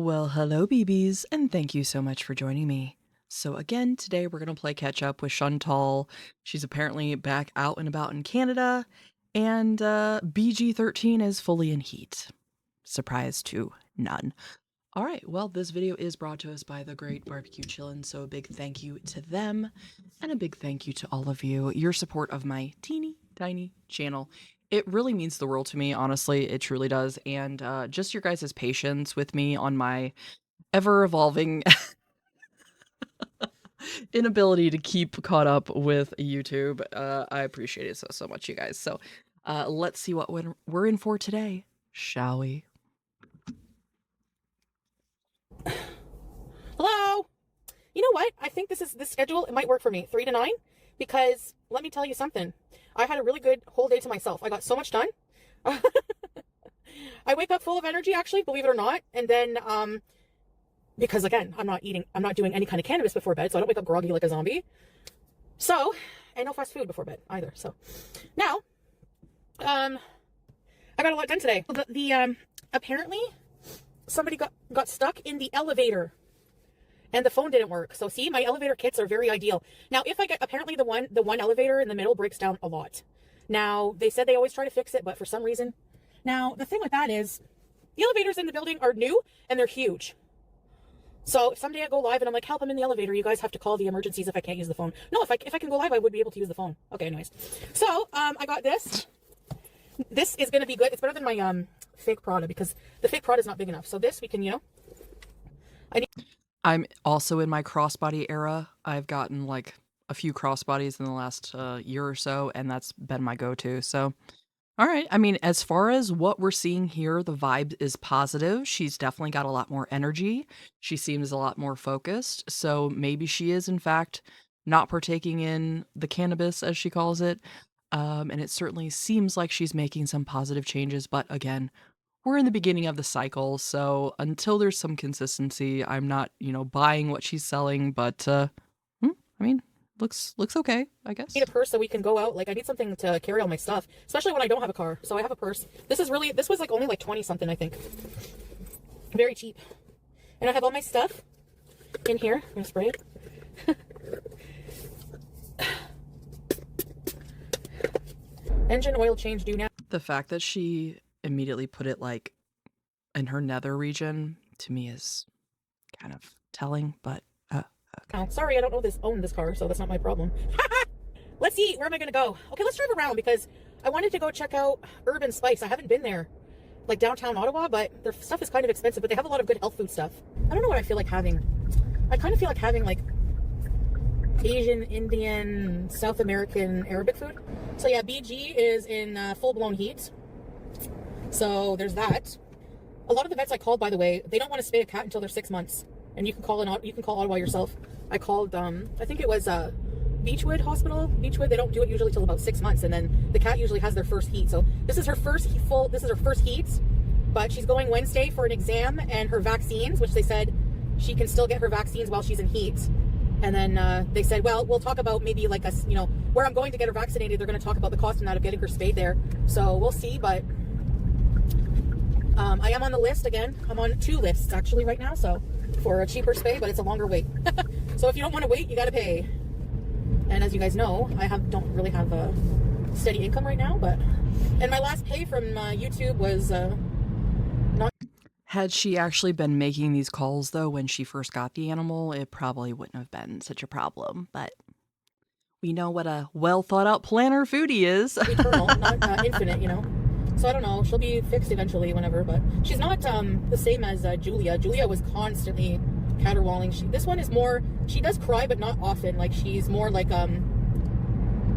Well, hello, BBs, and thank you so much for joining me. So again, today we're going to play catch up with Chantal. She's apparently back out and about in Canada, and BG13 is fully in heat. Surprise to none. All right, well, this video is brought to us by the Great Barbecue Chillin, so a big thank you to them, and a big thank you to all of you. Your support of my teeny tiny channel, it really means the world to me, honestly, it truly does, and just your guys' patience with me on my ever-evolving inability to keep caught up with YouTube. I appreciate it so much, you guys. So let's see what we're in for today, shall we? Hello. You know what? I think this schedule, it might work for me, 3 to 9, because let me tell you something. I had a really good whole day to myself. I got so much done. I wake up full of energy, actually, believe it or not. And then, because again, I'm not doing any kind of cannabis before bed, so I don't wake up groggy like a zombie. So, and no fast food before bed either. So now, I got a lot done today. Apparently somebody got stuck in the elevator and the phone didn't work. So see, my elevator kits are very ideal. Now, if I get, apparently the one elevator in the middle breaks down a lot. Now, they said they always try to fix it, but for some reason, now the thing with that is the elevators in the building are new and they're huge. So if someday I go live and I'm like, help, I'm in the elevator, you guys have to call the emergencies if I can't use the phone. No, if I can go live, I would be able to use the phone. Okay, anyways. So, I got this. This is going to be good. It's better than my, fake Prada because the fake Prada is not big enough. So this we can, I'm also in my crossbody era. I've gotten like a few crossbodies in the last year or so, and that's been my go-to. So, all right. I mean, as far as what we're seeing here, the vibe is positive. She's definitely got a lot more energy. She seems a lot more focused. So maybe she is, in fact, not partaking in the cannabis, as she calls it. And it certainly seems like she's making some positive changes. But again, we're in the beginning of the cycle, so until there's some consistency, I'm not, buying what she's selling, but, I mean, looks okay, I guess. I need a purse so we can go out. Like, I need something to carry all my stuff, especially when I don't have a car. So I have a purse. This was like only like 20 something, I think. Very cheap. And I have all my stuff in here. I'm gonna spray it. Engine oil change due now. The fact that she immediately put it like in her nether region to me is kind of telling, but okay. Oh, sorry, I don't own this car, so that's not my problem. Let's see, where am I gonna go? Okay, let's drive around because I wanted to go check out Urban Spice. I haven't been there, like downtown Ottawa, but their stuff is kind of expensive, but they have a lot of good health food stuff. I don't know what I feel like having. I kind of feel like having like Asian, Indian, South American, Arabic food. So yeah, BG is in full-blown heat. So there's that. A lot of the vets I called, by the way, they don't want to spay a cat until they're 6 months, and you can call Ottawa yourself. I called, I think it was Beechwood Hospital. Beechwood, they don't do it usually till about 6 months, and then the cat usually has their first heat. So this is her first heat, but she's going Wednesday for an exam and her vaccines, which they said she can still get her vaccines while she's in heat. And then they said, well, we'll talk about maybe like where I'm going to get her vaccinated. They're going to talk about the cost and that of getting her spayed there. So we'll see, but I am on the list again. I'm on 2 lists actually right now, so for a cheaper spay, but it's a longer wait. So if you don't want to wait, you got to pay. And as you guys know, I don't really have a steady income right now, and my last pay from YouTube was not. Had she actually been making these calls though when she first got the animal, it probably wouldn't have been such a problem, but we know what a well thought out planner foodie is. Eternal, not infinite, So I don't know, she'll be fixed eventually whenever, but she's not the same as Julia. Julia was constantly caterwauling. This one is more, she does cry, but not often. Like, she's more like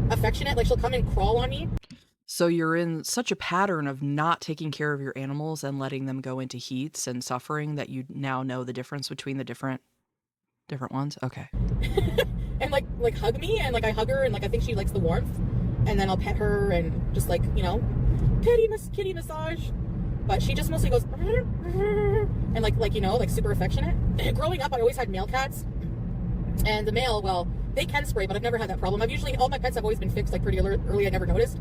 affectionate. Like, she'll come and crawl on me. So you're in such a pattern of not taking care of your animals and letting them go into heats and suffering that you now know the difference between the different ones? Okay. And like hug me, and like I hug her, and like I think she likes the warmth, and then I'll pet her and just like, kitty massage. But she just mostly goes and like super affectionate. Growing up, I always had male cats, and the male, well, they can spray, but I've never had that problem. All my pets have always been fixed like pretty early. I never noticed.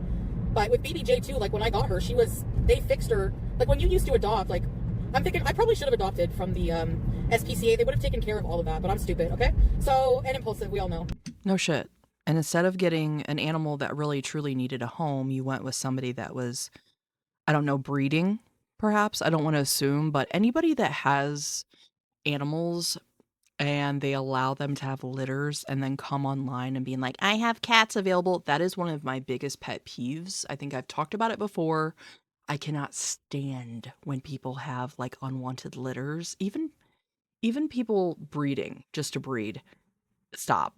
But with baby J too, like when I got her, they fixed her. Like when you used to adopt, like I'm thinking I probably should have adopted from the SPCA. They would have taken care of all of that, but I'm stupid, okay? So, and impulsive, we all know. No shit. And instead of getting an animal that really truly needed a home, you went with somebody that was, I don't know, breeding, perhaps. I don't want to assume, but anybody that has animals and they allow them to have litters and then come online and being like, I have cats available. That is one of my biggest pet peeves. I think I've talked about it before. I cannot stand when people have like unwanted litters, even people breeding just to breed. Stop.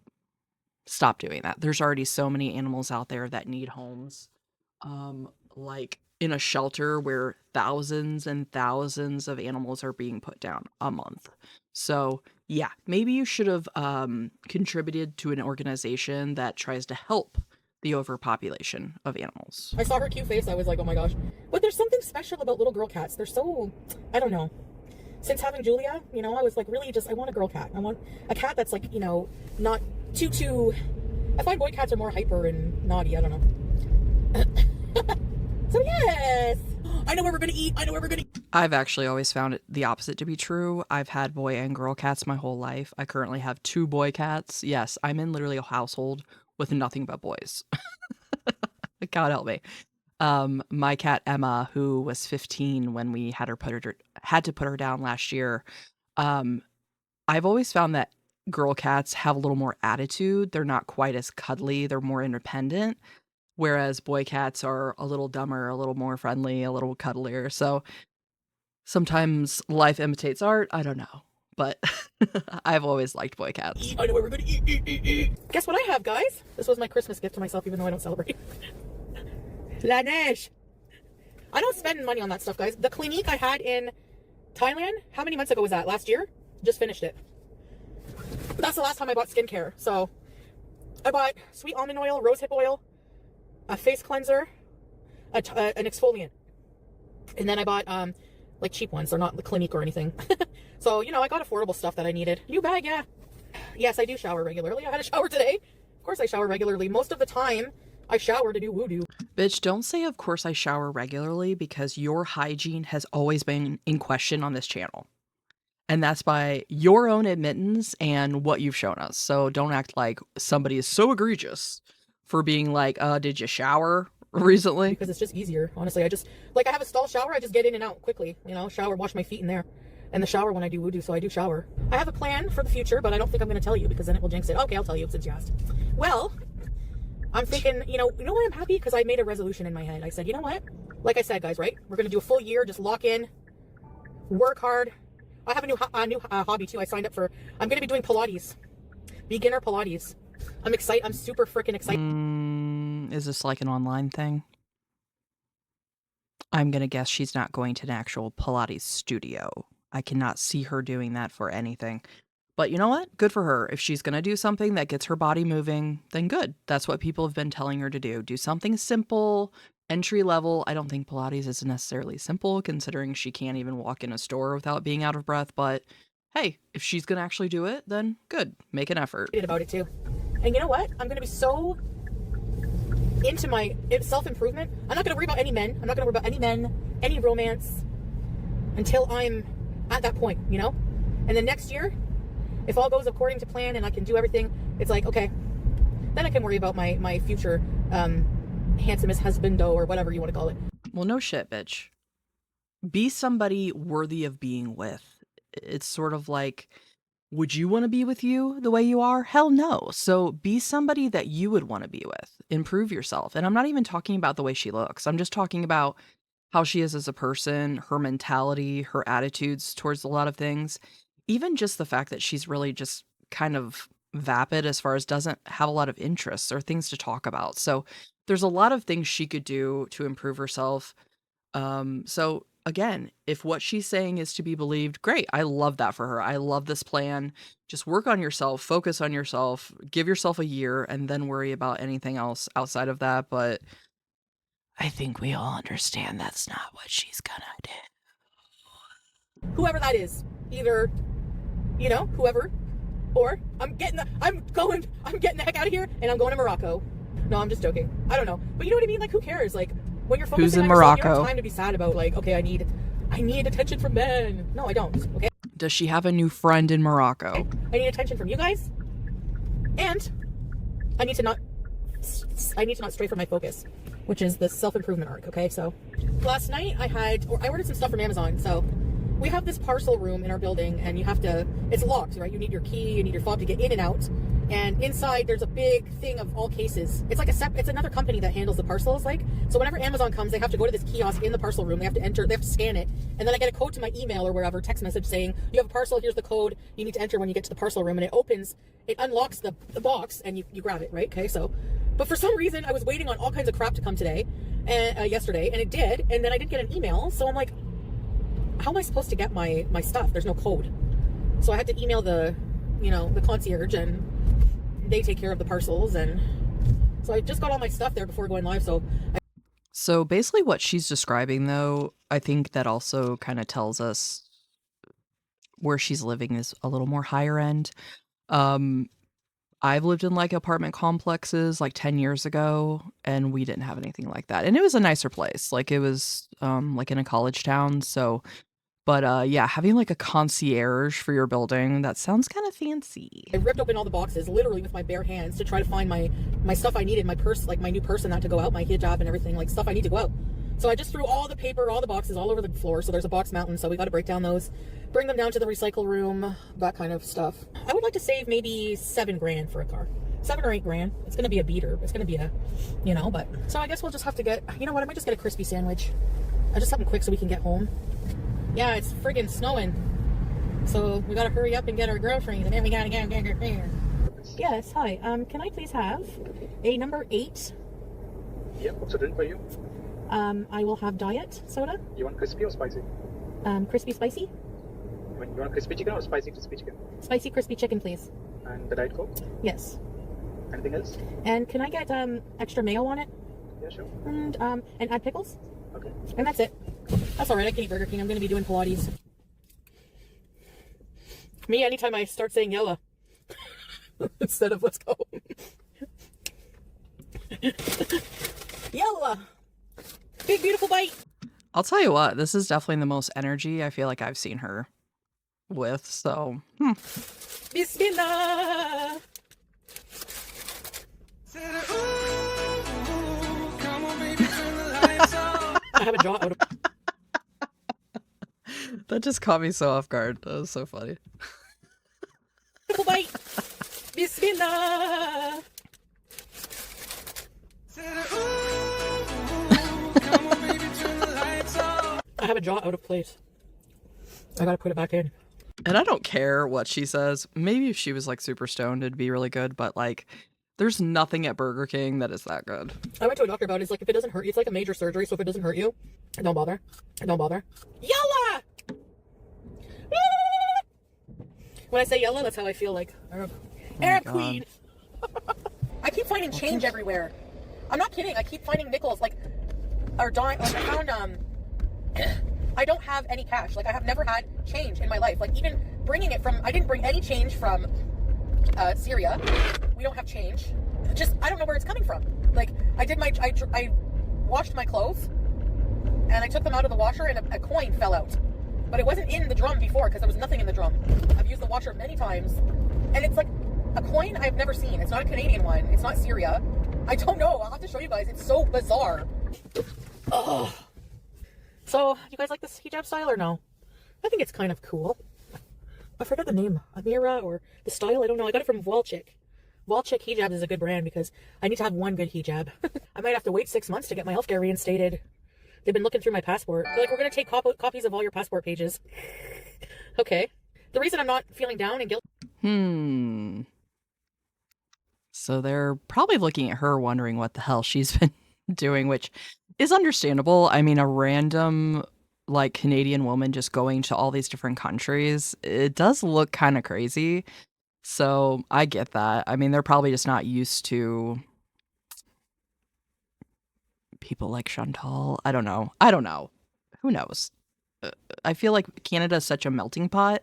Stop doing that. There's already so many animals out there that need homes. Like in a shelter where thousands and thousands of animals are being put down a month. So, yeah, maybe you should have contributed to an organization that tries to help the overpopulation of animals. I saw her cute face. I was like, oh my gosh. But there's something special about little girl cats. They're so, I don't know. Since having Julia, you know, I was like, really just, I want a girl cat. I want a cat that's like, you know, not too, I find boy cats are more hyper and naughty. I don't know. So yes, I know where we're going to eat. I know where we're going to eat. I've actually always found it the opposite to be true. I've had boy and girl cats my whole life. I currently have 2 boy cats. Yes, I'm in literally a household with nothing but boys. God help me. My cat Emma, who was 15 when we had to put her down last year. I've always found that girl cats have a little more attitude. They're not quite as cuddly. They're more independent, whereas boy cats are a little dumber, a little more friendly, a little cuddlier. So sometimes life imitates art. I don't know, but I've always liked boy cats. I know where we're going to eat. Guess what I have, guys? This was my Christmas gift to myself, even though I don't celebrate. Laneige. I don't spend money on that stuff, guys. The Clinique I had in Thailand, how many months ago was that? Last year? Just finished it. That's the last time I bought skincare. So I bought sweet almond oil, rosehip oil, a face cleanser, an exfoliant. And then I bought like cheap ones. They're not the Clinique or anything. So, you know, I got affordable stuff that I needed. New bag, yeah. Yes, I do shower regularly. I had a shower today. Of course I shower regularly. Most of the time I shower to do woo-doo. Bitch, don't say of course I shower regularly, because your hygiene has always been in question on this channel. And that's by your own admittance and what you've shown us. So don't act like somebody is so egregious for being like, did you shower recently? Because it's just easier, honestly. I just, like, I have a stall shower. I just get in and out quickly, you know, shower, wash my feet in there. And the shower when I do woo-doo, so I do shower. I have a plan for the future, but I don't think I'm going to tell you because then it will jinx it. Okay, I'll tell you since you asked. Well, I'm thinking, you know what, I'm happy because I made a resolution in my head. I said, you know what? Like I said, guys, right? We're going to do a full year, just lock in, work hard. I have a new hobby too. I signed up for, I'm going to be doing Pilates, beginner Pilates. I'm excited. I'm super freaking excited. Is this like an online thing? I'm going to guess she's not going to an actual Pilates studio. I cannot see her doing that for anything. But you know what? Good for her. If she's going to do something that gets her body moving, then good. That's what people have been telling her to do. Do something simple, entry level. I don't think Pilates is necessarily simple, considering she can't even walk in a store without being out of breath. But hey, if she's going to actually do it, then good. Make an effort. About it too. And you know what? I'm going to be so into my self-improvement. I'm not going to worry about any men. I'm not going to worry about any men, any romance until I'm at that point, you know? And then next year, if all goes according to plan and I can do everything, it's like, okay, then I can worry about my future handsomest husbando or whatever you want to call it. Well, no shit, bitch. Be somebody worthy of being with. It's sort of like, would you want to be with you the way you are? Hell no. So be somebody that you would want to be with. Improve yourself. And I'm not even talking about the way she looks. I'm just talking about how she is as a person, her mentality, her attitudes towards a lot of things. Even just the fact that she's really just kind of vapid as far as doesn't have a lot of interests or things to talk about. So there's a lot of things she could do to improve herself. So again, if what she's saying is to be believed, great. I love that for her. I love this plan. Just work on yourself, focus on yourself, give yourself a year, and then worry about anything else outside of that. But I think we all understand that's not what she's gonna do. Whoever that is, either, you know, whoever, or I'm getting the heck out of here and I'm going to Morocco. No, I'm just joking. I don't know. But you know what I mean? Like, who cares? Like, when you're focusing Who's in on yourself, you don't Morocco? have time to be sad about, like, okay, I need I need attention from men. No, I don't. Okay. Does she have a new friend in Morocco? I need attention from you guys, and I need to not stray from my focus, which is the self-improvement arc. Okay, so last night I ordered some stuff from Amazon. So we have this parcel room in our building, and it's locked, right? You need your key, you need your fob to get in and out. And inside there's a big thing of all cases. It's like it's another company that handles the parcels. So whenever Amazon comes, they have to go to this kiosk in the parcel room. They have to scan it, and then I get a code to my email or wherever, text message saying you have a parcel. Here's the code you need to enter when you get to the parcel room, and it unlocks the box, and you grab it, right? Okay, so. But for some reason, I was waiting on all kinds of crap to come today, and yesterday, and it did, and then I didn't get an email. So I'm like, how am I supposed to get my stuff? There's no code. So I had to email the concierge, and they take care of the parcels. And so I just got all my stuff there before going live. So basically what she's describing, though, I think that also kind of tells us where she's living is a little more higher end. I've lived in like apartment complexes like 10 years ago, and we didn't have anything like that. And it was a nicer place. Like it was like in a college town. So, but yeah, having like a concierge for your building, that sounds kind of fancy. I ripped open all the boxes literally with my bare hands to try to find my stuff I needed, my purse, like my new purse and that to go out, my hijab and everything, like stuff I need to go out. So I just threw all the paper, all the boxes all over the floor. So there's a box mountain. So we got to break down those, bring them down to the recycle room, that kind of stuff. I would like to save maybe $7,000 for a car. 7 or 8 grand. It's going to be a beater. It's going to be but so I guess we'll just have to get, you know what? I might just get a crispy sandwich. I just something quick so we can get home. Yeah, it's friggin' snowing. So we got to hurry up and get our groceries, and then we got to get there. Yes, hi. Can I please have a number 8? Yeah, what's the drink for you? I will have diet soda. You want crispy or spicy? Crispy spicy? You want crispy chicken or spicy crispy chicken? Spicy crispy chicken, please. And the Diet Coke? Yes. Anything else? And can I get extra mayo on it? Yeah, sure. And add pickles? Okay. And that's it. That's alright, I can eat Burger King. I'm going to be doing Pilates. Me, anytime I start saying yella instead of let's go. Yella! Big beautiful bite! I'll tell you what, this is definitely the most energy I feel like I've seen her with, so, Bismillah! I have a jaw out of... That just caught me so off guard. That was so funny. Beautiful bite! Bismillah! I have a jaw out of place. I gotta put it back in. And I don't care what she says. Maybe if she was like super stoned, it'd be really good, but like, there's nothing at Burger King that is that good. I went to a doctor about it. It's like, if it doesn't hurt you, it's like a major surgery, so if it doesn't hurt you, don't bother. Don't bother. Yalla! When I say yalla, that's how I feel, like Arab queen. I keep finding change everywhere. I'm not kidding. I keep finding nickels, like I found I don't have any cash. Like, I have never had change in my life. Like, even bringing it from, I didn't bring any change from Syria. We don't have change. Just, I don't know where it's coming from. Like, I washed my clothes, and I took them out of the washer, and a coin fell out. But it wasn't in the drum before, because there was nothing in the drum. I've used the washer many times, and it's like a coin I've never seen. It's not a Canadian one. It's not Syria. I don't know. I'll have to show you guys. It's so bizarre. Ugh. So, you guys like this hijab style or no? I think it's kind of cool. I forget the name. Amira or the style, I don't know. I got it from Volchik. Volchik hijab is a good brand because I need to have one good hijab. I might have to wait 6 months to get my healthcare reinstated. They've been looking through my passport. They're like, we're going to take copies of all your passport pages. Okay. The reason I'm not feeling down and guilty... So they're probably looking at her wondering what the hell she's been doing, which is understandable. I mean, a random like Canadian woman just going to all these different countries, it does look kind of crazy. So I get that. I mean, they're probably just not used to people like Chantal. I don't know. Who knows? I feel like Canada is such a melting pot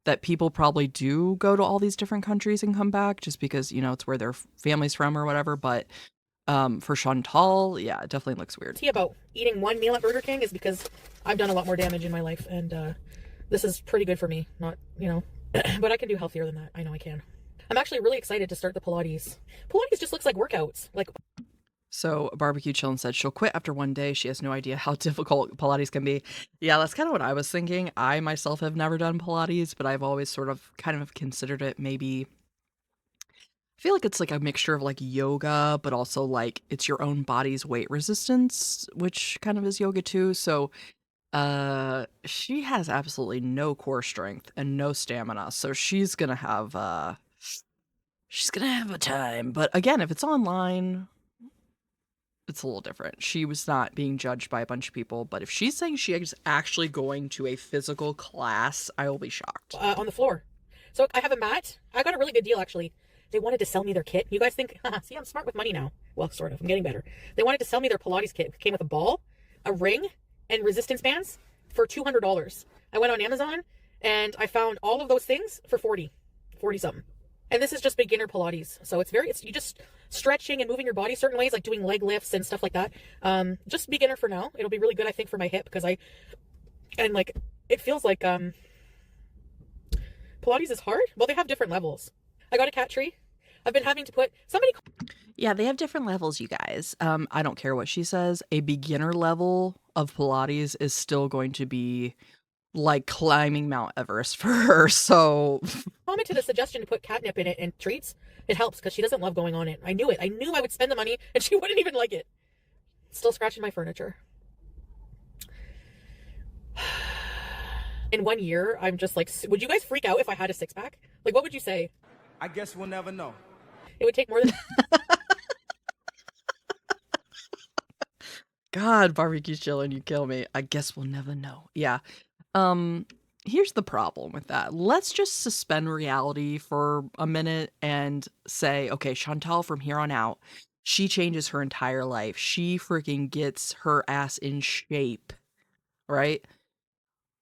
that people probably do go to all these different countries and come back just because, you know, it's where their family's from or whatever. But For Chantal, yeah, it definitely looks weird. About eating one meal at Burger King is because I've done a lot more damage in my life, and this is pretty good for me. Not, you know, but I can do healthier than that. I know I can. I'm actually really excited to start the Pilates. Pilates just looks like workouts. Like, so Barbecue Chillin said she'll quit after one day. She has no idea how difficult Pilates can be. Yeah, that's kind of what I was thinking. I myself have never done Pilates, but I've always sort of kind of considered it maybe. I feel like it's like a mixture of like yoga, but also like it's your own body's weight resistance, which kind of is yoga too. So she has absolutely no core strength and no stamina. So she's gonna have a time. But again, if it's online, it's a little different. She was not being judged by a bunch of people, but if she's saying she is actually going to a physical class, I will be shocked. On the floor. So I have a mat. I got a really good deal, actually. They wanted to sell me their kit. You guys think, see, I'm smart with money now. Well, sort of. I'm getting better. They wanted to sell me their Pilates kit. It came with a ball, a ring, and resistance bands for $200. I went on Amazon and I found all of those things for 40 something. And this is just beginner Pilates. So it's you just stretching and moving your body certain ways, like doing leg lifts and stuff like that. Just beginner for now. It'll be really good, I think, for my hip because it feels like, Pilates is hard. Well, they have different levels. I got a cat tree. I've been having to put Yeah, they have different levels, you guys. I don't care what she says. A beginner level of Pilates is still going to be like climbing Mount Everest for her. So commented a suggestion to put catnip in it and treats. It helps because she doesn't love going on it. I knew it. I knew I would spend the money and she wouldn't even like it. Still scratching my furniture. In 1 year, I'm just like, would you guys freak out if I had a six-pack? Like, what would you say? I guess we'll never know. It would take more than... God, Barbecue Chillin, you kill me. I guess we'll never know. Yeah. Here's the problem with that. Let's just suspend reality for a minute and say, okay, Chantal, from here on out, she changes her entire life. She freaking gets her ass in shape, right?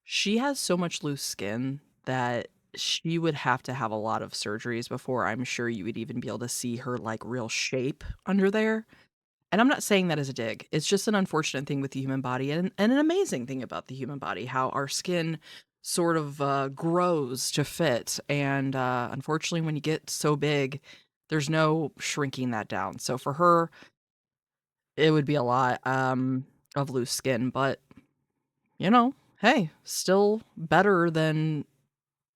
She has so much loose skin that she would have to have a lot of surgeries before I'm sure you would even be able to see her like real shape under there. And I'm not saying that as a dig. It's just an unfortunate thing with the human body and an amazing thing about the human body, how our skin sort of grows to fit. And unfortunately, when you get so big, there's no shrinking that down. So for her, it would be a lot of loose skin. But, you know, hey, still better than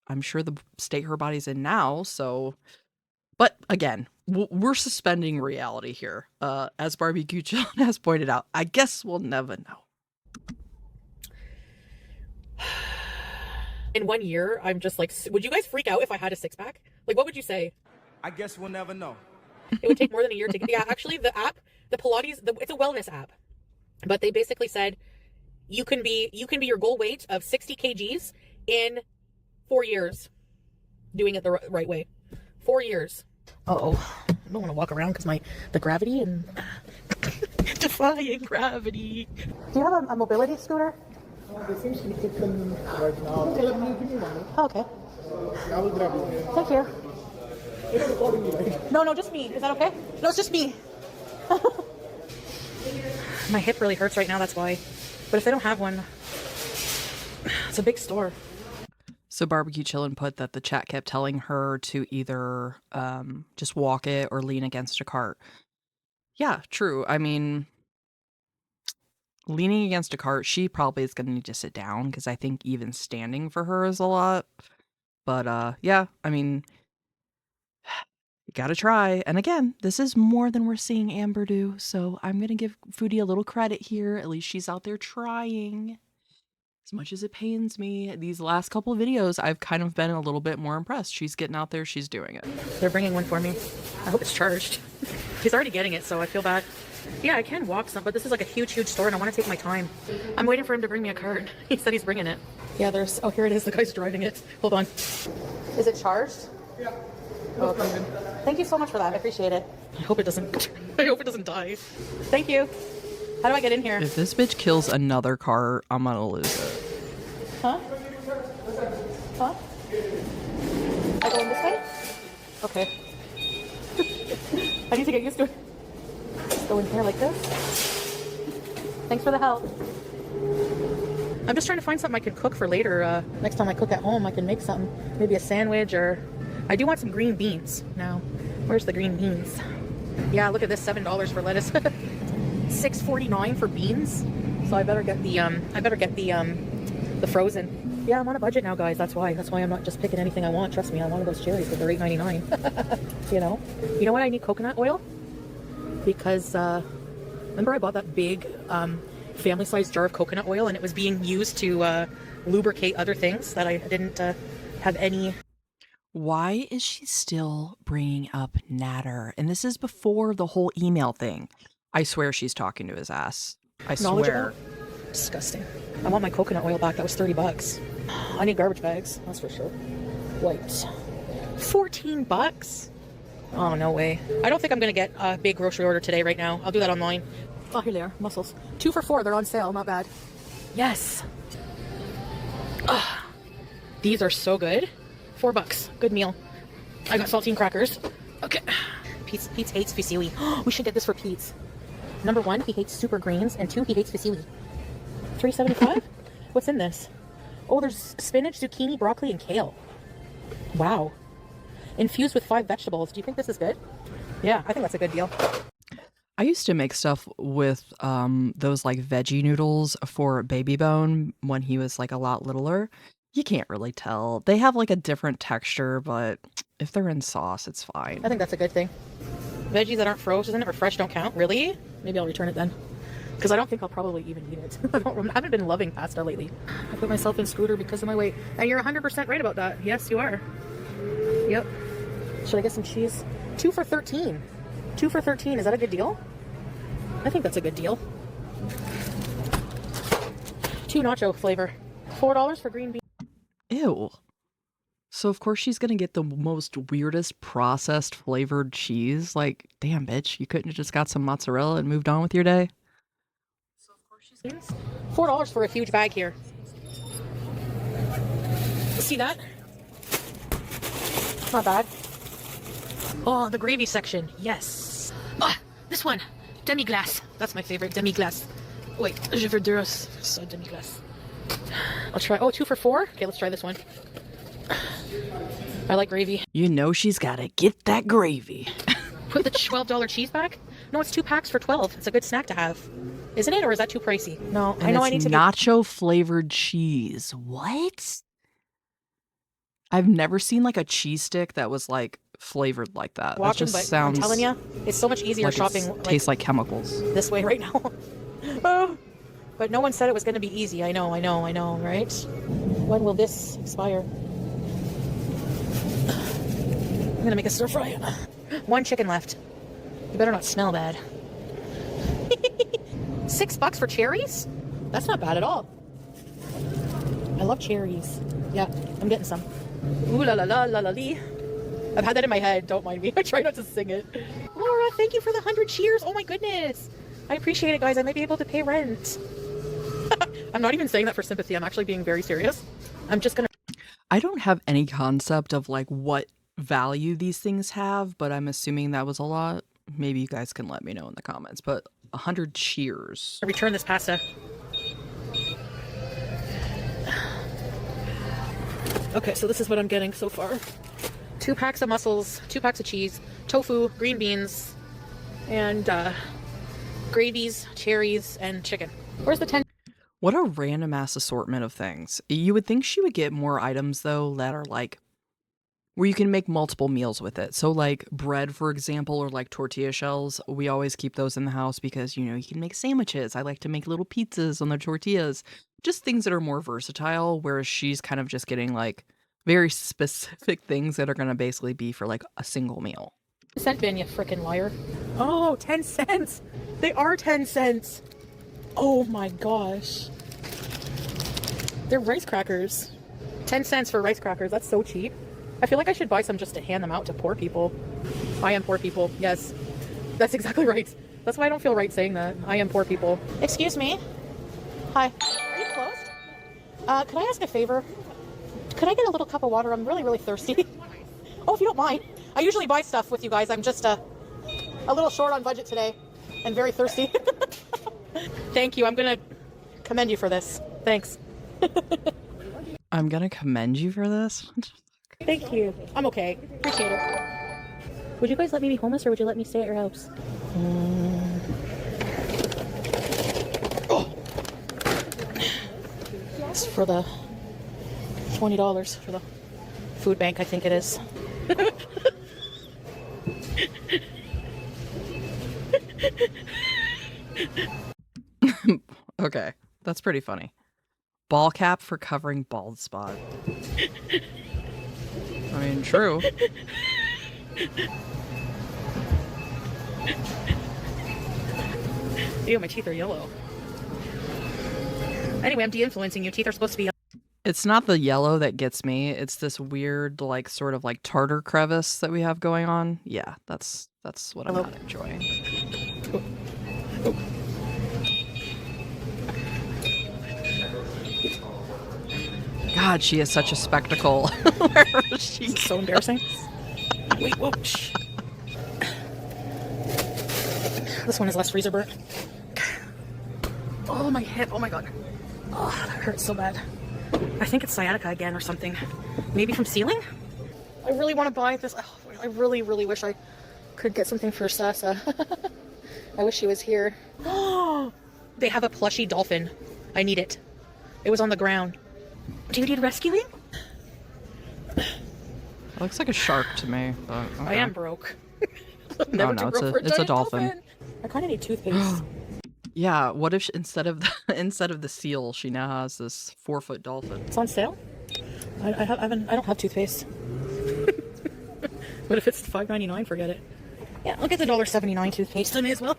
I'm sure the state her body's in now. So, but again, we're suspending reality here. As Barbecue Chillin has pointed out, I guess we'll never know. In 1 year, I'm just like, would you guys freak out if I had a six-pack? Like, what would you say? I guess we'll never know. It would take more than a year to get... Yeah, actually, the app, the Pilates, it's a wellness app. But they basically said, you can be your goal weight of 60 kgs in 4 years. Doing it the right way. 4 years. Uh-oh. I don't want to walk around because the gravity and... defying gravity. Do you have a mobility scooter? They seem to be taken right now. Okay, let me give me one. Oh, okay. I will grab it. Thank you. It's recording me, right? No, just me. Is that okay? No, it's just me. My hip really hurts right now, that's why. But if they don't have one, it's a big store. So Barbecue Chillin put that the chat kept telling her to either just walk it or lean against a cart. Yeah, true. I mean, leaning against a cart, she probably is going to need to sit down because I think even standing for her is a lot. But yeah, I mean, you got to try. And again, this is more than we're seeing Amber do. So I'm going to give Foodie a little credit here. At least she's out there trying. As much as it pains me, these last couple of videos, I've kind of been a little bit more impressed. She's getting out there. She's doing it. They're bringing one for me. I hope it's charged. He's already getting it, so I feel bad. Yeah, I can walk some, but this is like a huge store, and I want to take my time. I'm waiting for him to bring me a cart. He said he's bringing it. Yeah, oh, here it is. The guy's driving it. Hold on. Is it charged? Yeah. Oh, okay. Thank you so much for that. I appreciate it. I hope it doesn't die. Thank you. How do I get in here? If this bitch kills another cart, I'm gonna lose it. Huh? Huh? I go in this way? Okay. I need to get used to it. go in here like this. Thanks for the help. I'm just trying to find something I can cook for later. Next time I cook at home, I can make something. Maybe a sandwich, or I do want some green beans. Now, where's the green beans? Yeah, look at this, $7 for lettuce. $6.49 for beans. So I better get the frozen. Yeah, I'm on a budget now, guys. That's why I'm not just picking anything I want. Trust me, I wanted those cherries, but they're $8.99. You know what? I need coconut oil because remember I bought that big family-sized jar of coconut oil, and it was being used to lubricate other things that I didn't have any. Why is she still bringing up Natter? And this is before the whole email thing. I swear she's talking to his ass. I swear. Disgusting. I want my coconut oil back. That was $30. I need garbage bags. That's for sure. Wait. $14? Oh, no way. I don't think I'm going to get a big grocery order today right now. I'll do that online. Oh, here they are. Mussels. 2 for $4. They're on sale. Not bad. Yes. Ugh. These are so good. $4. Good meal. I got saltine crackers. Okay. Pete hates fusilli. We should get this for Pete. Number 1, he hates super greens, and 2, he hates fusilli. $3.75? What's in this? Oh, there's spinach, zucchini, broccoli, and kale. Wow. Infused with 5 vegetables. Do you think this is good? Yeah, I think that's a good deal. I used to make stuff with those like veggie noodles for Baby Bone when he was like a lot littler. You can't really tell. They have like a different texture, but if they're in sauce, it's fine. I think that's a good thing. Veggies that aren't frozen or fresh don't count. Really? Maybe I'll return it then. Because I don't think I'll probably even eat it. I haven't been loving pasta lately. I put myself in scooter because of my weight. And you're 100% right about that. Yes, you are. Yep. Should I get some cheese? 2 for $13. 2 for $13. Is that a good deal? I think that's a good deal. 2 nacho flavor. $4 for green beans. Ew. So of course she's gonna get the most weirdest processed flavored cheese. Like, damn bitch, you couldn't have just got some mozzarella and moved on with your day? $4 for a huge bag here. See that? Not bad. Oh, the gravy section. Yes. Ah, this one. Demi-glace. That's my favorite. Demi-glace. Wait, je veux deux. So demi-glace. I'll try. Oh, 2 for $4? Okay, let's try this one. I like gravy. You know she's gotta get that gravy. Put the $12 cheese back? No, it's 2 packs for $12. It's a good snack to have. Isn't it? Or is that too pricey? No, And I know it's I need to nacho flavored cheese. What? I've never seen like a cheese stick that was like flavored like that. That just but sounds. I'm telling you, it's so much easier like shopping tastes like chemicals. this way right now. Oh, but no one said it was going to be easy. I know, right? When will this expire? I'm going to make a stir fry. 1 chicken left. You better not smell bad. $6 for cherries? That's not bad at all. I love cherries. Yeah, I'm getting some. Ooh la la la la la lee. I've had that in my head. Don't mind me. I try not to sing it. Laura, thank you for the 100 cheers. Oh my goodness. I appreciate it, guys. I might be able to pay rent. I'm not even saying that for sympathy. I'm actually being very serious. I'm just gonna. I don't have any concept of like what value these things have, but I'm assuming that was a lot. Maybe you guys can let me know in the comments, but 100 cheers. Return this pasta. Okay, so this is what I'm getting so far. 2 packs of mussels, 2 packs of cheese, tofu, green beans, and gravies, cherries, and chicken. Where's the 10? What a random ass assortment of things. You would think she would get more items though that are like where you can make multiple meals with it. So like bread, for example, or like tortilla shells. We always keep those in the house because, you know, you can make sandwiches. I like to make little pizzas on the tortillas. Just things that are more versatile, whereas she's kind of just getting like very specific things that are going to basically be for like a single meal. Cent bin, you freaking liar. Oh, 10 cents. They are 10 cents. Oh my gosh. They're rice crackers. 10 cents for rice crackers. That's so cheap. I feel like I should buy some just to hand them out to poor people. I am poor people. Yes. That's exactly right. That's why I don't feel right saying that. I am poor people. Excuse me. Hi. Are you closed? Could I ask a favor? Could I get a little cup of water? I'm really, really thirsty. Oh, if you don't mind. I usually buy stuff with you guys. I'm just a little short on budget today. I'm very thirsty. Thank you. I'm gonna commend you for this. Thanks. I'm gonna commend you for this? Thank you. I'm okay. Appreciate it. Would you guys let me be homeless or would you let me stay at your house? Oh. It's for the $20 for the food bank, I think it is. Okay, that's pretty funny. Ball cap for covering bald spot. I mean, true. Ew, my teeth are yellow. Anyway, I'm de-influencing you. Teeth are supposed to be yellow. It's not the yellow that gets me. It's this weird, like, sort of like tartar crevice that we have going on. Yeah, that's what I'm not enjoying. God, she is such a spectacle. Wherever she It's so embarrassing. Wait, whoa. Shh. This one is less freezer burnt. Oh, my hip. Oh my god. Oh, that hurts so bad. I think it's sciatica again or something. Maybe from sealing? I really want to buy this. Oh, I really, really wish I could get something for Sasa. I wish she was here. Oh, they have a plushy dolphin. I need it. It was on the ground. Do you need rescuing? It looks like a shark to me, but okay. I am broke. No, it's a dolphin. I kind of need toothpaste. Yeah, what if instead of the seal, she now has this 4-foot dolphin? It's on sale? I don't have toothpaste. But if it's $5.99, forget it. Yeah, I'll get the $1.79 toothpaste. I may as well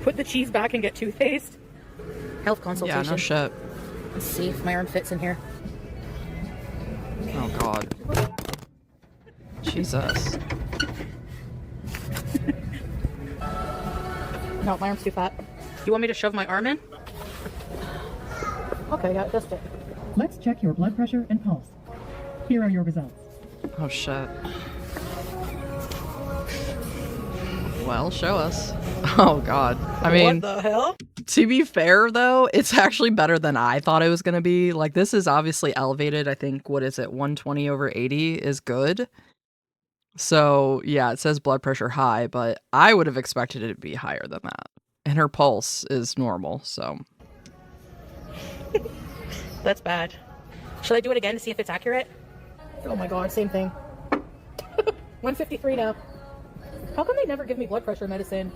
put the cheese back and get toothpaste. Health consultation. Yeah, no shit. Let's see if my arm fits in here. Oh god. Jesus. No, my arm's too fat. You want me to shove my arm in? Okay, yeah, just it. Let's check your blood pressure and pulse. Here are your results. Oh shit. Well, show us. Oh god. I mean, what the hell? to be fair though, it's actually better than I thought it was gonna be. Like, this is obviously elevated. I think, what is it, 120/80 is good. So yeah, it says blood pressure high, but I would have expected it to be higher than that. And her pulse is normal, so. That's bad. Should I do it again to see if it's accurate? Oh my god, same thing. 153 now. How come they never give me blood pressure medicine?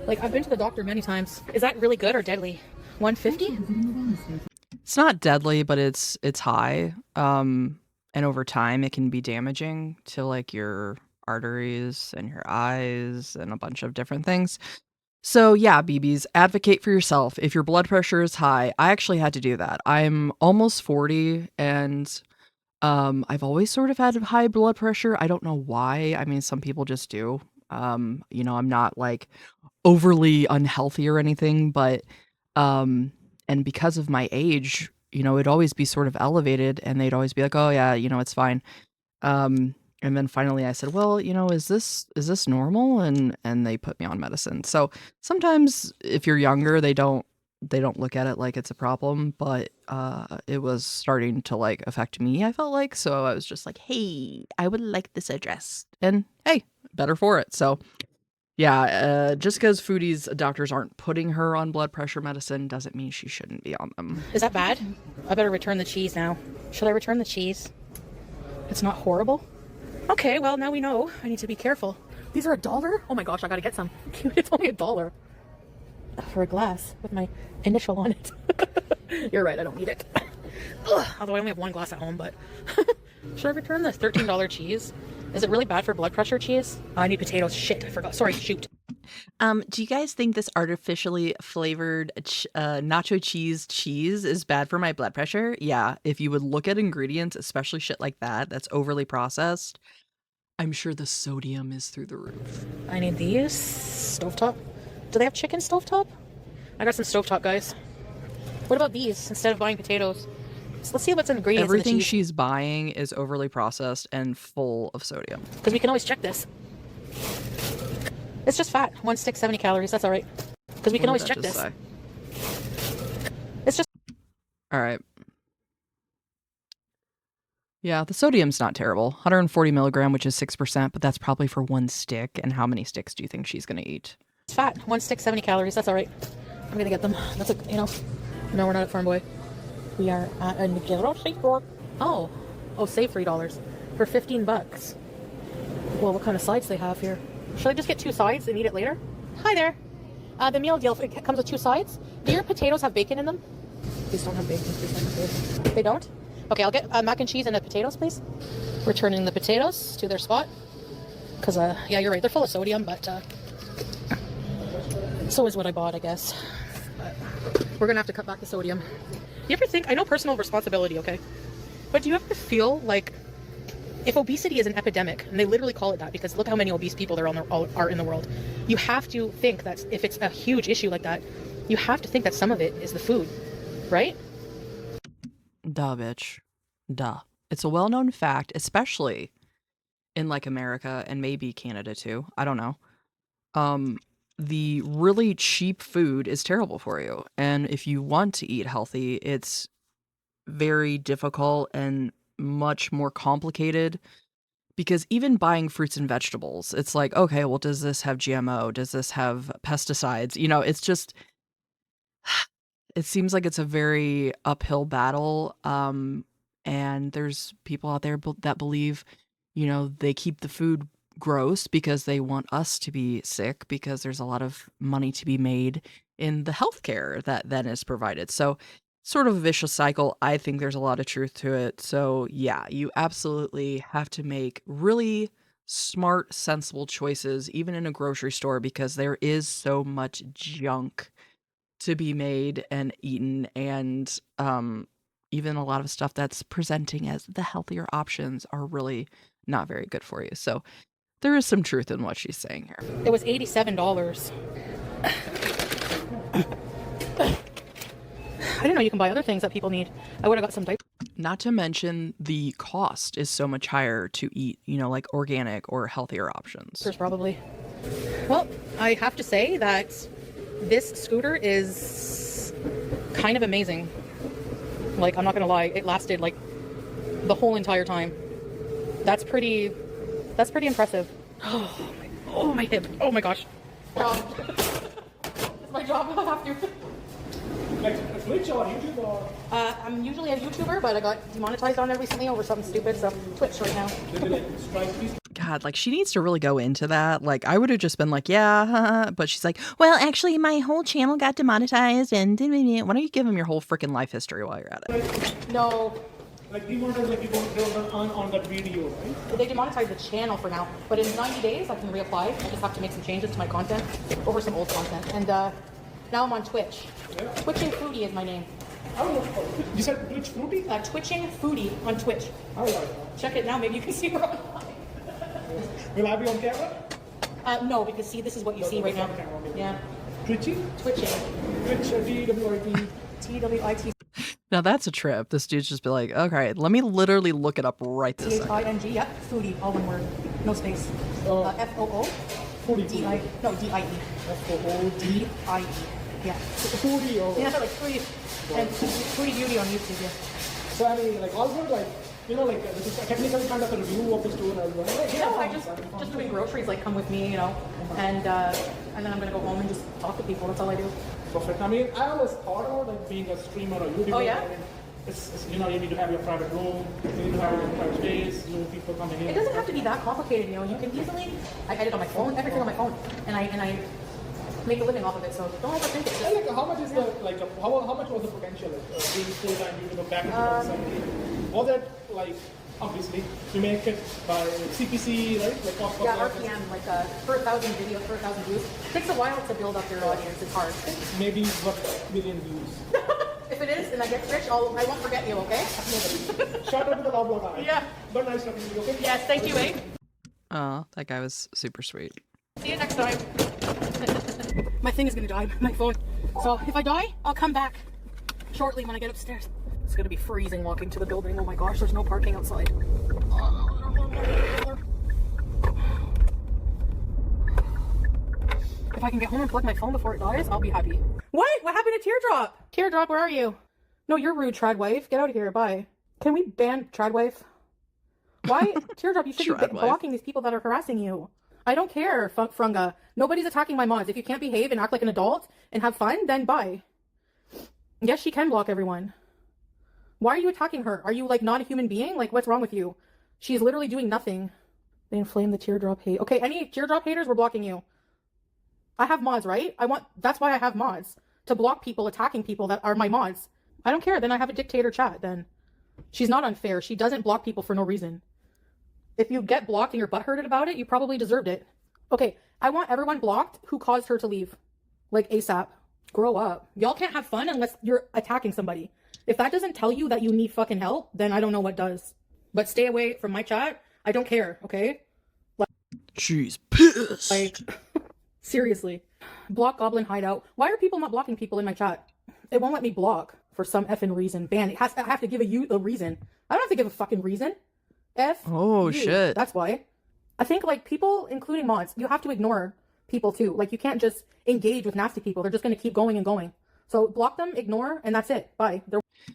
Like, I've been to the doctor many times. Is that really good or deadly? 150? It's not deadly, but it's high. And over time it can be damaging to like your arteries and your eyes and a bunch of different things. So yeah, BBs, advocate for yourself. If your blood pressure is high, I actually had to do that. I'm almost 40 and I've always sort of had high blood pressure. I don't know why. I mean, some people just do. You know, I'm not like overly unhealthy or anything, but and because of my age, you know, it'd always be sort of elevated and they'd always be like, oh yeah, you know, it's fine. And then finally I said, well, you know, is this normal? And they put me on medicine. So sometimes if you're younger, they don't look at it like it's a problem, but it was starting to like affect me, I felt like. So I was just like, hey, I would like this addressed. And hey, better for it. So yeah, just because Foodie's doctors aren't putting her on blood pressure medicine doesn't mean she shouldn't be on them. Is that bad? I better return the cheese now. Should I return the cheese? It's not horrible? Okay, well, now we know. I need to be careful. These are $1? Oh my gosh, I gotta get some. It's only $1 for a glass with my initial on it. You're right, I don't need it. Ugh, although I only have one glass at home, but should I return this $13 cheese? Is it really bad for blood pressure cheese? I need potatoes. Shit, I forgot. Sorry, shoot. Do you guys think this artificially flavored nacho cheese is bad for my blood pressure? Yeah, if you would look at ingredients, especially shit like that, that's overly processed, I'm sure the sodium is through the roof. I need these. Stovetop. Do they have chicken stovetop? I got some stovetop, guys. What about these instead of buying potatoes? So let's see what's in ingredients. Everything in the cheese. she's buying is overly processed and full of sodium. Because we can always check this. It's just fat. One stick, 70 calories. That's all right. Because we can always check this. Say? It's just... All right. Yeah, the sodium's not terrible. 140 milligram, which is 6%, but that's probably for one stick. And how many sticks do you think she's going to eat? It's fat. One stick, 70 calories. That's all right. I'm going to get them. That's a, you know. No, we're not at Farm Boy. We are at a grocery store. Oh, save $3 for 15 bucks. Well, what kind of sides they have here? Should I just get 2 sides and eat it later? Hi there. The meal deal, it comes with 2 sides. Do your potatoes have bacon in them? These don't have bacon. They don't? Okay, I'll get mac and cheese and the potatoes, please. Returning the potatoes to their spot. Because, yeah, you're right. They're full of sodium, but so is what I bought, I guess. But we're going to have to cut back the sodium. You ever think, I know personal responsibility, okay? But do you ever feel like if obesity is an epidemic, and they literally call it that because look how many obese people there are in the world, you have to think that if it's a huge issue like that, you have to think that some of it is the food, right? Duh, bitch. Duh. It's a well-known fact, especially in like America and maybe Canada too. I don't know. The really cheap food is terrible for you. And if you want to eat healthy, it's very difficult and much more complicated because even buying fruits and vegetables, it's like, okay, well, does this have GMO? Does this have pesticides? You know, it's just, it seems like it's a very uphill battle. And there's people out there that believe, you know, they keep the food gross because they want us to be sick because there's a lot of money to be made in the healthcare that then is provided. So sort of a vicious cycle. I think there's a lot of truth to it. So yeah, you absolutely have to make really smart, sensible choices, even in a grocery store, because there is so much junk to be made and eaten. And even a lot of stuff that's presenting as the healthier options are really not very good for you. So there is some truth in what she's saying here. It was $87. I didn't know you can buy other things that people need. I would have got some diapers. Not to mention the cost is so much higher to eat, you know, like organic or healthier options. Probably. Well, I have to say that this scooter is kind of amazing. Like, I'm not gonna lie, it lasted like the whole entire time. That's pretty impressive. Oh my hip. Oh my gosh. It's my job. I have to. Like Twitch or YouTube or? I'm usually a YouTuber, but I got demonetized on it recently over something stupid, so Twitch right now. God, like she needs to really go into that. Like I would have just been like, yeah, but she's like, well, actually my whole channel got demonetized and why don't you give them your whole freaking life history while you're at it? No. Like demonetized, like you don't on that video, right? They demonetized the channel for now, but in 90 days I can reapply. I just have to make some changes to my content over some old content. And now I'm on Twitch. Yeah. Twitching Foodie is my name. Oh, you said Twitch Fruity? Twitching Foodie on Twitch. All right. Check it now. Maybe you can see where I'm Will I be on camera? No, because see, this is what you see right now. Yeah. Twitching? Twitching. Twitch, T-W-I-T. T-W-I-T. Now that's a trip. This dude's just be like, okay, let me literally look it up right this second. T-H-I-N-G, yep. Foodie, all one word. No space. F-O-O. Foodie. D-I, no, D-I-E. F-O-O-D-I-E. Yeah. Foodie or? Yeah, like Foodie, and Foodie Beauty on YouTube, yeah. So I mean, like all good, like, you know, like this is technically kind of a review of the store as well. Like, No, I just doing groceries, like come with me, you know, and then I'm gonna go home and just talk to people. That's all I do. Perfect. I mean, I always thought about like being a streamer or YouTuber. Oh, yeah? I mean, it's you know, you need to have your private room, you need to have your private space, you know, people coming in. It doesn't have to be that complicated, you know. You can easily, I edit on my phone, everything on my phone, and I make a living off of it. So don't overthink it. And like, how much is the like? How much was the potential like being full-time YouTuber back in 2017? Was that like obviously you make it by CPC, right? Like cost per Yeah, click. RPM, like for 1,000 videos, for 1,000 views. It takes a while to build up your audience. It's hard. Maybe what million views. If it is, and I get rich, I won't forget you. Okay? Shout out to the lolcow guy. Yeah. But nice talking to you. Okay. Yes, thank you, eh? Oh, that guy was super sweet. See you next time. My thing is gonna die, my phone. So if I die, I'll come back shortly when I get upstairs. It's gonna be freezing walking to the building. Oh my gosh, there's no parking outside. If I can get home and plug my phone before it dies, I'll be happy. What? What happened to Teardrop? Teardrop, where are you? No, you're rude, trad wife. Get out of here. Bye. Can we ban trad wife? Why? Teardrop, you should be blocking these people that are harassing you. I don't care, Frunga. Nobody's attacking my mods. If you can't behave and act like an adult and have fun, then bye. Yes, she can block everyone. Why are you attacking her? Are you, like, not a human being? Like, what's wrong with you? She's literally doing nothing. They inflame the Teardrop hate. Okay, any Teardrop haters, we're blocking you. I have mods, right? That's why I have mods. To block people attacking people that are my mods. I don't care. Then I have a dictator chat, then. She's not unfair. She doesn't block people for no reason. If you get blocked and you're butthurted about it, you probably deserved it. Okay, I want everyone blocked who caused her to leave. Like, ASAP. Grow up. Y'all can't have fun unless you're attacking somebody. If that doesn't tell you that you need fucking help, then I don't know what does. But stay away from my chat. I don't care, okay? She's pissed. Like, seriously. Block Goblin Hideout. Why are people not blocking people in my chat? It won't let me block for some effing reason. Ban. I have to give a reason. I don't have to give a fucking reason. Shit. That's why. I think, like, people, including mods, you have to ignore people too. Like, you can't just engage with nasty people. They're just going to keep going and going. So block them, ignore, and that's it. Bye.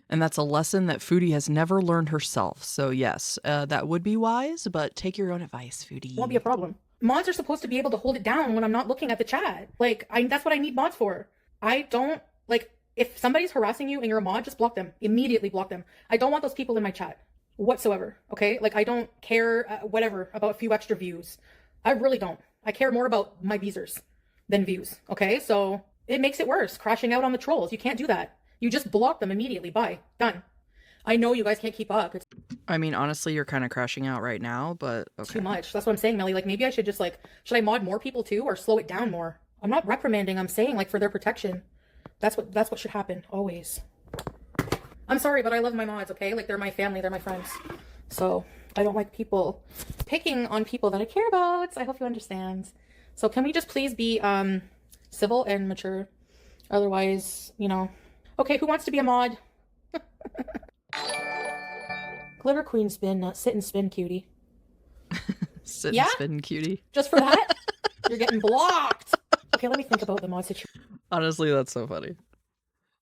And that's a lesson that Foodie has never learned herself. So yes, that would be wise, but take your own advice, Foodie. Won't be a problem. Mods are supposed to be able to hold it down when I'm not looking at the chat. Like, that's what I need mods for. I don't, like, if somebody's harassing you and you're a mod, just block them. Immediately block them. I don't want those people in my chat whatsoever, okay? Like, I don't care, whatever, about a few extra views. I really don't. I care more about my beezers than views, okay? So it makes it worse, crashing out on the trolls. You can't do that. You just block them immediately. Bye. Done. I know you guys can't keep up. It's I mean, honestly, you're kind of crashing out right now, but okay. too much. That's what I'm saying, Melly. Like, maybe I should just, like, should I mod more people too, or slow it down more? I'm not reprimanding. I'm saying, like, for their protection. That's what should happen. Always. I'm sorry, but I love my mods, okay? Like, they're my family. They're my friends. So I don't like people picking on people that I care about. I hope you understand. So can we just please be civil and mature? Otherwise, you know. Okay, who wants to be a mod? Glitter Queen spin, sit and spin, cutie. Sit and spin, cutie. Just for that? You're getting blocked. Okay, let me think about the mod situation. Honestly, that's so funny.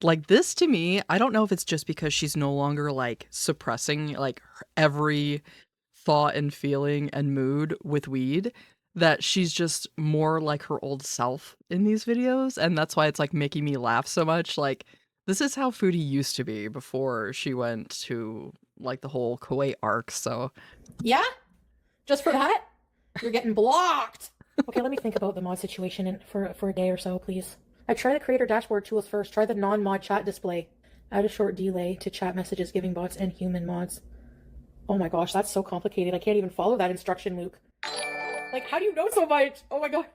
Like, this to me, I don't know if it's just because she's no longer, like, suppressing, like, every thought and feeling and mood with weed, that she's just more like her old self in these videos, and that's why it's, like, making me laugh so much. Like, this is how Foodie used to be before she went to, like, the whole Kuwait arc, so... Yeah? Just for that? You're getting blocked! Okay, let me think about the mod situation for a day or so, please. I try the creator dashboard tools first. Try the non-mod chat display. Add a short delay to chat messages giving bots and human mods. Oh my gosh, that's so complicated. I can't even follow that instruction, Luke. Like, how do you know so much? Oh my god.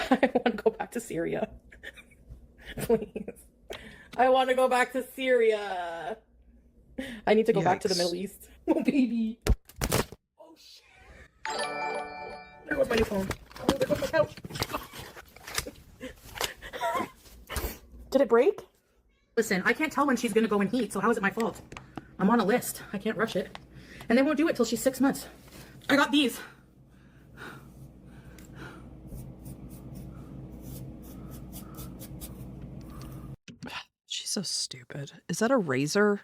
I want to go back to Syria. Please. I want to go back to Syria. I need to go back to the Middle East. Oh, baby. Oh, shit. There goes my new phone. Oh, there goes my couch. Did it break? Listen, I can't tell when she's going to go in heat, so how is it my fault? I'm on a list. I can't rush it. And they won't do it till she's 6 months. I got these. She's so stupid. Is that a razor?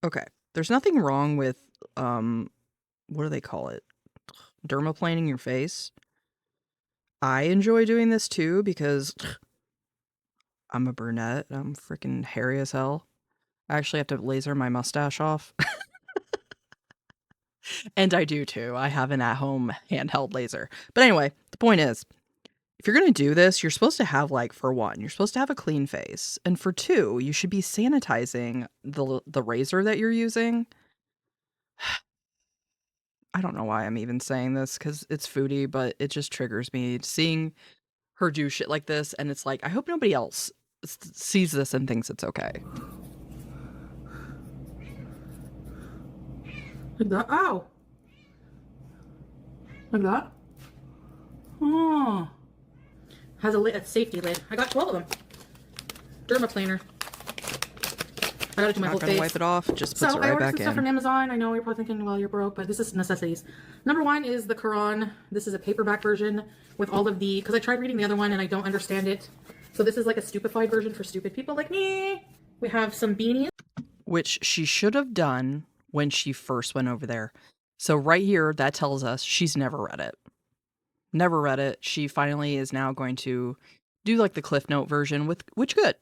Okay. There's nothing wrong with, what do they call it? Dermaplaning your face. I enjoy doing this too because I'm a brunette. I'm freaking hairy as hell. I actually have to laser my mustache off. And I do too. I have an at-home handheld laser. But anyway, the point is, if you're going to do this, you're supposed to have, like, for one, you're supposed to have a clean face. And for two, you should be sanitizing the razor that you're using. I don't know why I'm even saying this because it's Foodie, but it just triggers me seeing her do shit like this. And it's like, I hope nobody else sees this and thinks it's okay. Like that? Ow! Like that? Oh. Has a safety lid. I got 12 of them. Dermaplaner. I gotta do my Not whole gonna face. wipe it off. Just puts So it I right ordered back some stuff from in. Amazon. I know you're probably thinking, well, you're broke, but this is necessities. Number one is the Quran. This is a paperback version with all of the, because I tried reading the other one and I don't understand it. So this is like a stupefied version for stupid people like me. We have some beanies. Which she should have done when she first went over there. So right here, that tells us she's never read it. Never read it. She finally is now going to do like the Cliff Note version with which good.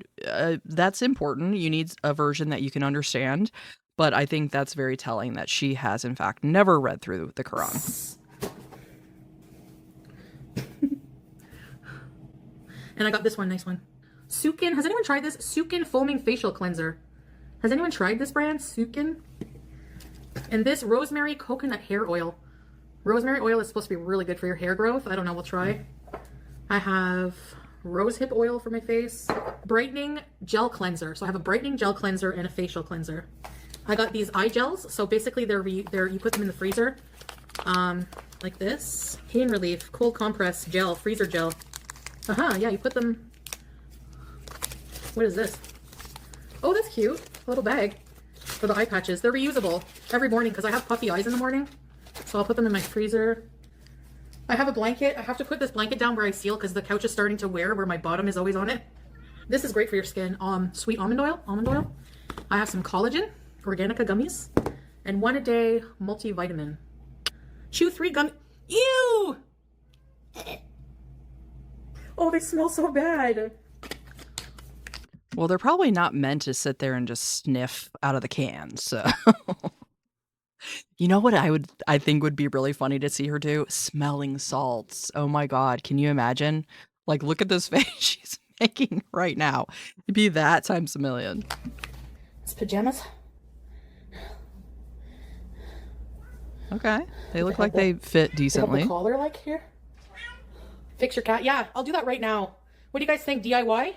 That's important. You need a version that you can understand. But I think that's very telling that she has in fact never read through the Quran. And I got this one, nice one. Sukin. Has anyone tried this? Sukin Foaming Facial Cleanser. Has anyone tried this brand? Sukin? And this Rosemary Coconut Hair Oil. Rosemary oil is supposed to be really good for your hair growth. I don't know, we'll try. I have rose hip oil for my face. Brightening gel cleanser. So I have a brightening gel cleanser and a facial cleanser. I got these eye gels. So basically they're you put them in the freezer. Like this. Pain relief, cold compress gel, freezer gel. Yeah, you put them. What is this? Oh, that's cute. A little bag for the eye patches. They're reusable every morning because I have puffy eyes in the morning. So I'll put them in my freezer. I have a blanket. I have to put this blanket down where I seal because the couch is starting to wear where my bottom is always on it. This is great for your skin. Sweet almond oil. I have some collagen, Organica gummies, and 1 a day multivitamin. Chew 3 gum. Ew! Oh, they smell so bad. Well, they're probably not meant to sit there and just sniff out of the can, so. You know what I think would be really funny to see her do? Smelling salts. Oh my god, can you imagine? Like, look at this face she's making right now. It'd be that times a million. It's pajamas. Okay, they look like they fit They decently. have the collar like here. Fix your cat. Yeah, I'll do that right now. What do you guys think? DIY?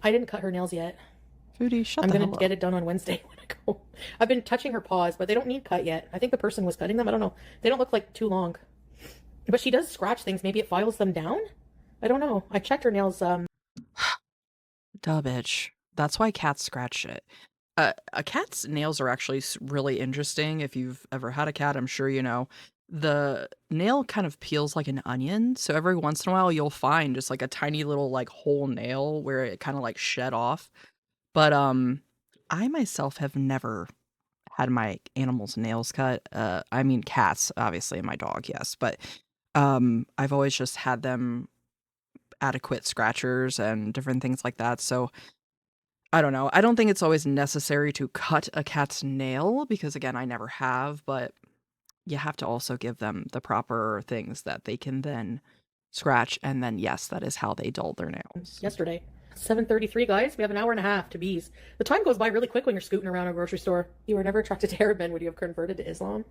I didn't cut her nails yet. Foodie, shut I'm the gonna hell up. get it done on Wednesday when I go. I've been touching her paws, but they don't need cut yet. I think the person was cutting them. I don't know. They don't look like too long. But she does scratch things. Maybe it files them down? I don't know. I checked her nails. Duh, bitch. That's why cats scratch shit. A cat's nails are actually really interesting. If you've ever had a cat, I'm sure you know. The nail kind of peels like an onion, so every once in a while you'll find just like a tiny little like whole nail where it kind of like shed off. But I myself have never had my animals' nails cut. I mean cats, obviously, and my dog, yes, but I've always just had them adequate scratchers and different things like that. So I don't know. I don't think it's always necessary to cut a cat's nail because again, I never have, but you have to also give them the proper things that they can then scratch and then yes, that is how they dull their nails. yesterday. 7:33, guys. We have an hour and a half to bees. The time goes by really quick when you're scooting around a grocery store. You were never attracted to Arab men. Would you have converted to Islam?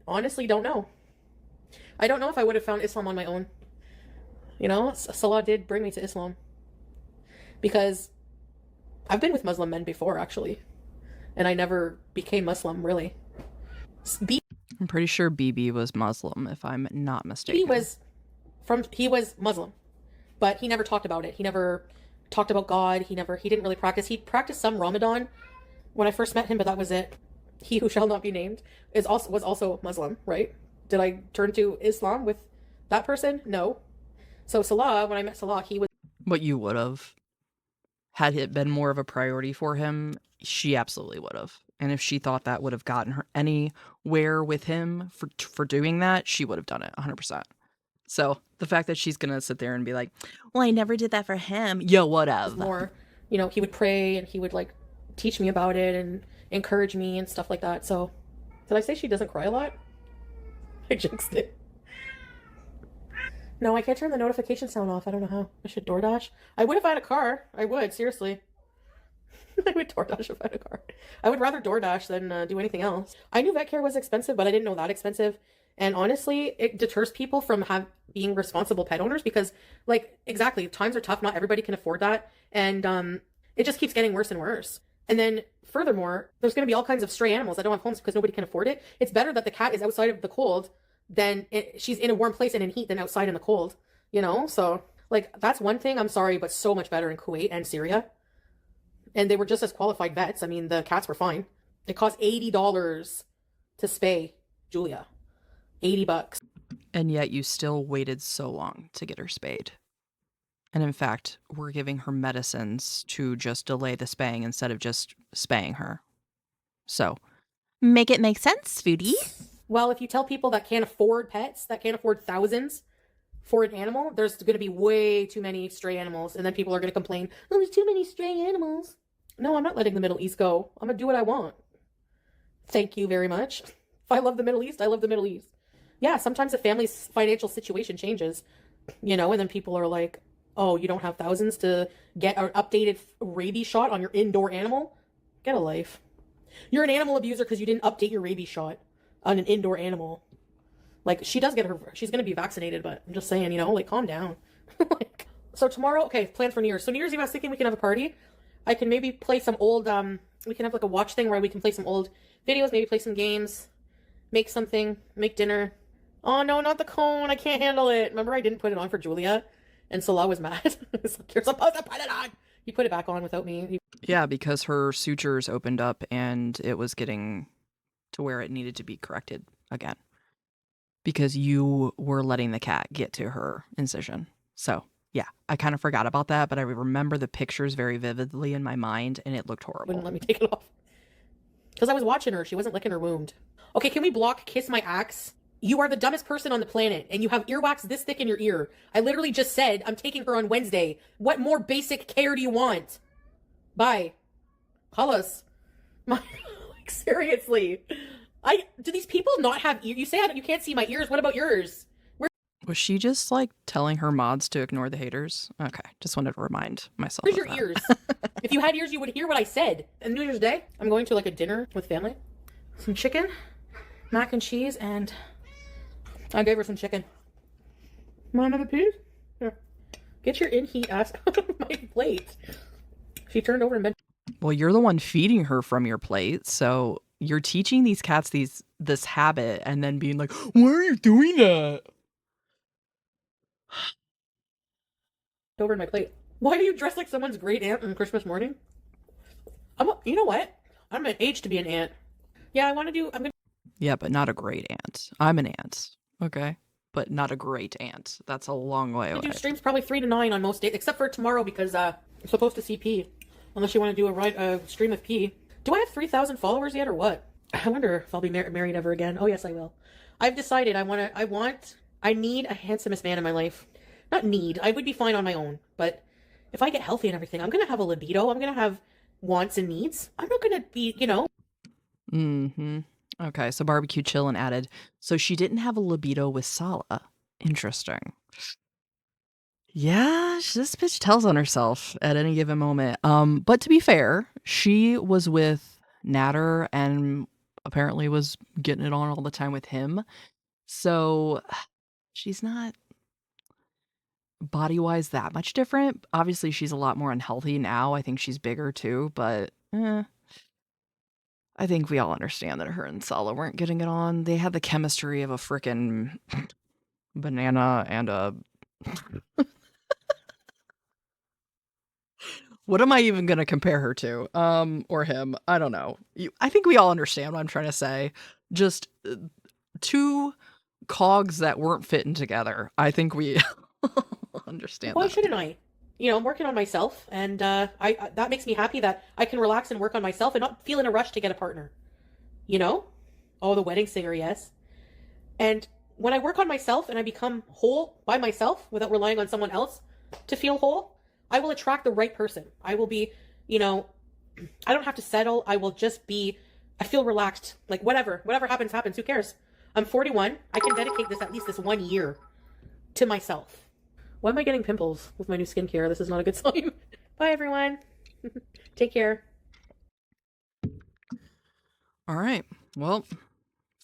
Honestly don't know. I don't know if I would have found Islam on my own. You know, Salah did bring me to Islam. Because I've been with Muslim men before, actually. And I never became Muslim, really. I'm pretty sure BB was Muslim, if I'm not mistaken. He was Muslim, but he never talked about it. He never talked about God. He didn't really practice. He practiced some Ramadan when I first met him, but that was it. He who shall not be named was also Muslim, right? Did I turn to Islam with that person? No. So Salah, when I met Salah, he was. What you would have. Had it been more of a priority for him, she absolutely would have. And if she thought that would have gotten her anywhere with him for doing that, she would have done it 100%. So the fact that she's going to sit there and be like, well, I never did that for him. Yo, whatever. More, you know, he would pray and he would like teach me about it and encourage me and stuff like that. So did I say she doesn't cry a lot? I jinxed it. No, I can't turn the notification sound off. I don't know how. I should DoorDash. I would if I had a car. I would, seriously. I would DoorDash if I had a car. I would rather DoorDash than do anything else. I knew vet care was expensive, but I didn't know that expensive. And honestly, it deters people from being responsible pet owners because, like, exactly, times are tough. Not everybody can afford that. And it just keeps getting worse and worse. And then furthermore, there's going to be all kinds of stray animals that don't have homes because nobody can afford it. It's better that the cat is outside of the cold than she's in a warm place and in heat than outside in the cold, you know? So, like, that's one thing. I'm sorry, but so much better in Kuwait and Syria. And they were just as qualified vets. I mean, the cats were fine. It cost $80 to spay Julia. $80. And yet you still waited so long to get her spayed. And in fact, we're giving her medicines to just delay the spaying instead of just spaying her. So, make it make sense, Foodie. Well, if you tell people that can't afford pets, that can't afford thousands for an animal, there's going to be way too many stray animals. And then people are going to complain, oh, there's too many stray animals. No, I'm not letting the Middle East go. I'm going to do what I want. Thank you very much. If I love the Middle East, I love the Middle East. Yeah, sometimes a family's financial situation changes, and then people are like, oh, you don't have thousands to get an updated rabies shot on your indoor animal? Get a life. You're an animal abuser because you didn't update your rabies shot on an indoor animal. Like, she's going to be vaccinated, but I'm just saying, calm down. So tomorrow, okay, plans for New Year's. So New Year's Eve, I was thinking we can have a party. I can maybe play some old, we can have like a watch thing where we can play some old videos, maybe play some games, make something, make dinner. Oh no, not the cone. I can't handle it. Remember I didn't put it on for Julia? And Salah was mad. He's like, you're supposed to put it on. He put it back on without me. Yeah, because her sutures opened up and it was getting to where it needed to be corrected again. Because you were letting the cat get to her incision. So, yeah, I kind of forgot about that, but I remember the pictures very vividly in my mind and it looked horrible. Wouldn't let me take it off. Because I was watching her. She wasn't licking her wound. Okay, can we block Kiss My Axe? You are the dumbest person on the planet, and you have earwax this thick in your ear. I literally just said I'm taking her on Wednesday. What more basic care do you want? Bye. Call us. Like, seriously. Do these people not have ears? You say you can't see my ears. What about yours? Was she just like telling her mods to ignore the haters? Okay, just wanted to remind myself. Where's your ears? If you had ears, you would hear what I said. And New Year's Day, I'm going to like a dinner with family. Some chicken, mac and cheese, and I gave her some chicken. Want another piece? Here. Get your in-heat ass out of my plate. She turned over and bent. Well, you're the one feeding her from your plate, so you're teaching these cats this habit and then being like, why are you doing that? Over in my plate. Why do you dress like someone's great aunt on Christmas morning? You know what? I'm an age to be an aunt. Yeah, I'm gonna. Yeah, but not a great aunt. I'm an aunt, okay? But not a great aunt. That's a long way away. I do streams probably 3 to 9 on most days, except for tomorrow because I'm supposed to see P. Unless you want to do a stream of P. Do I have 3,000 followers yet or what? I wonder if I'll be married ever again. Oh yes, I will. I've decided I need a handsomest man in my life. Not need. I would be fine on my own, but if I get healthy and everything, I'm gonna have a libido. I'm gonna have wants and needs. I'm not gonna be, Mm-hmm. Okay, so barbecue chillin added. So she didn't have a libido with Sala. Interesting. Yeah, this bitch tells on herself at any given moment. But to be fair, she was with Natter and apparently was getting it on all the time with him. So she's not body-wise that much different. Obviously, she's a lot more unhealthy now. I think she's bigger too, but I think we all understand that her and Sala weren't getting it on. They had the chemistry of a frickin' banana and a... What am I even gonna compare her to? Or him? I don't know. I think we all understand what I'm trying to say. Just two cogs that weren't fitting together. I think we understand. Why that. shouldn't I? I'm working on myself, and that makes me happy that I can relax and work on myself and not feel in a rush to get a partner. Oh, the wedding singer, yes. And when I work on myself and I become whole by myself without relying on someone else to feel whole, I will attract the right person. I will be, I don't have to settle. I will just be, I feel relaxed. Like whatever happens, happens. Who cares? I'm 41. I can dedicate at least this 1 year to myself. Why am I getting pimples with my new skincare? This is not a good sign. Bye, everyone. Take care. All right. Well,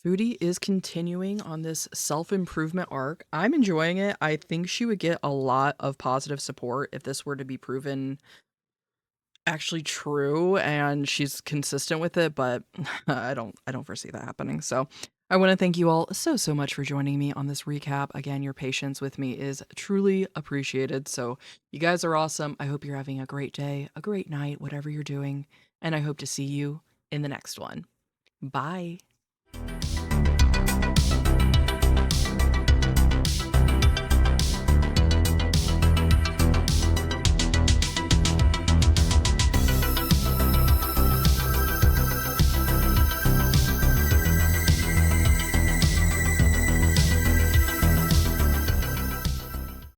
Foodie is continuing on this self-improvement arc. I'm enjoying it. I think she would get a lot of positive support if this were to be proven actually true and she's consistent with it, but I don't foresee that happening. So I want to thank you all so much for joining me on this recap. Again, your patience with me is truly appreciated. So, you guys are awesome. I hope you're having a great day, a great night, whatever you're doing. And I hope to see you in the next one. Bye.